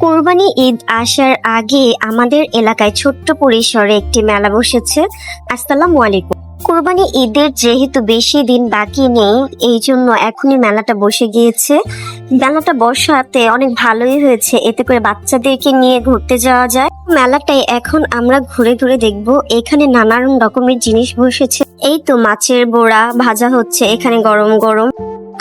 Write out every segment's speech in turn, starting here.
কোরবানি ঈদ আসার আগে আমাদের এলাকায় ছোট্ট পরিসরে একটি মেলা বসেছে। আসসালামু আলাইকুম। কোরবানি ঈদের যেহেতু বেশি দিন বাকি নেই, এই জন্য এখনই মেলাটা বসে গিয়েছে। মেলাটা বসাতে অনেক ভালোই হয়েছে, এতে করে বাচ্চাদেরকে নিয়ে ঘুরতে যাওয়া যায়। মেলাটায় এখন আমরা ঘুরে ঘুরে দেখব। এখানে নানান রকমের জিনিস বসেছে। এই তো মাছের বোড়া ভাজা হচ্ছে এখানে গরম গরম।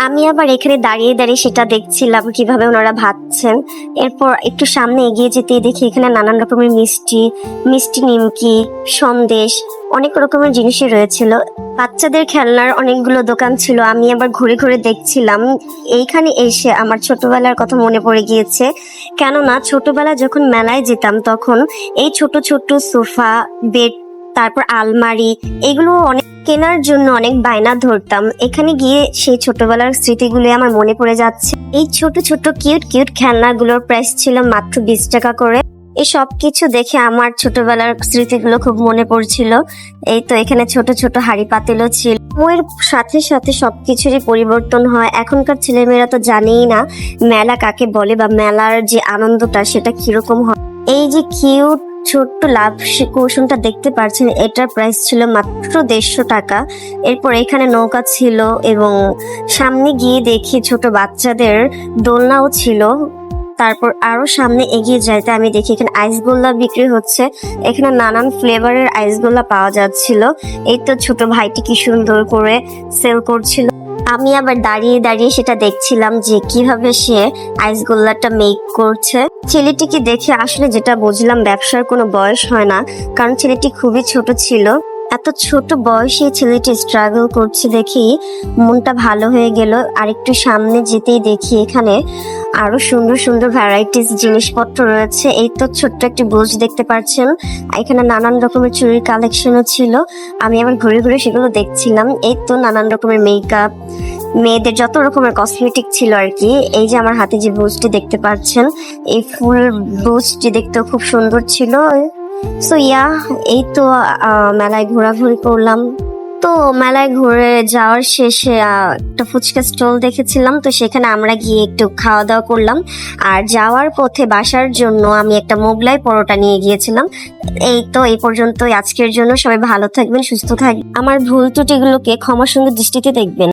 আমি আবার এখানে দাঁড়িয়ে দাঁড়িয়ে সেটা দেখছিলাম কিভাবে ওনারা ভাজছেন। এরপর একটু সামনে এগিয়ে যেতে দেখি এখানে নানান রকমের মিষ্টি মিষ্টি নিমকি, সন্দেশ, অনেক রকমের জিনিসই রয়েছিল। বাচ্চাদের খেলনার অনেকগুলো দোকান ছিল। আমি আবার ঘুরে ঘুরে দেখছিলাম। এইখানে এসে আমার ছোটবেলার কথা মনে পড়ে গিয়েছে। কেননা ছোটবেলায় যখন মেলায় যেতাম তখন এই ছোট ছোট সোফা, বেড, তারপর আলমারি, এগুলো অনেক কেনার জন্য অনেক বায়না ধরতাম। এখানে গিয়ে সেই ছোটবেলার স্মৃতিগুলো আমার মনে পড়ে যাচ্ছে। এই ছোট ছোট কিউট কিউট খেলনাগুলোর প্রাইস ছিল মাত্র 20 টাকা করে। এই সব কিছু দেখে আমার ছোটবেলার স্মৃতিগুলো খুব মনে পড়ছিল। এই তো এখানে ছোট ছোট হাঁড়ি পাতিলও ছিল। সময়ের সাথে সাথে সবকিছুরই পরিবর্তন হয়। এখনকার ছেলেমেয়েরা তো জানেই না মেলা কাকে বলে বা মেলার যে আনন্দটা সেটা কিরকম হয়। এই যে কিউট ছোট্ট লাভ কুশনটা দেখতে পাচ্ছেন, এটার প্রাইস ছিল মাত্র 150 টাকা। এরপর এখানে নৌকা ছিল এবং সামনে গিয়ে দেখি ছোট বাচ্চাদের দোলনাও ছিল। তারপর আরো সামনে এগিয়ে যাইতে আমি দেখি এখানে আইসগোল্লা বিক্রি হচ্ছে। এখানে নানান ফ্লেভারের আইসগোল্লা পাওয়া যাচ্ছিল। এই তো ছোট ভাইটি কি সুন্দর করে সেল করছিল। আমি আবার দাঁড়িয়ে দাঁড়িয়ে সেটা দেখছিলাম যে কিভাবে সে আইসগোল্লাটা মেক করছে। ছেলেটিকে দেখে আসলে যেটা বুঝলাম, ব্যবসার কোনো বয়স হয় না, কারণ ছেলেটি খুবই ছোট ছিল। এত ছোট বয়সে ছেলেটি স্ট্রাগল করছে দেখি মনটা ভালো হয়ে গেল। আর একটু সামনে যেতেই দেখি এখানে আরো সুন্দর সুন্দর ভ্যারাইটিস জিনিসপত্র রয়েছে। এই তো ছোট্ট একটি বুজ দেখতে পাচ্ছেন। এখানে নানান রকমের চুড়ির কালেকশনও ছিল। আমি আবার ঘুরে ঘুরে সেগুলো দেখছিলাম। এই তো নানান রকমের মেকআপ, মেয়েদের যত রকমের কসমেটিক ছিল আর কি। এই যে আমার হাতে যে বুজটি দেখতে পাচ্ছেন, এই ফুল বুজটি দেখতেও খুব সুন্দর ছিল। সো এই তো মেলায় ঘোরাঘুরি করলাম। তো মেলায় ঘুরে যাওয়ার শেষে একটা ফুচকা স্টল দেখেছিলাম, তো সেখানে আমরা গিয়ে একটু খাওয়া দাওয়া করলাম। আর যাওয়ার পথে বাসার জন্য আমি একটা মোগলাই পরোটা নিয়ে গিয়েছিলাম। এই তো এই পর্যন্তই আজকের জন্য। সবাই ভালো থাকবেন, সুস্থ থাকবেন। আমার ভুল ত্রুটিগুলোকে ক্ষমার সঙ্গে দৃষ্টিতে দেখবেন।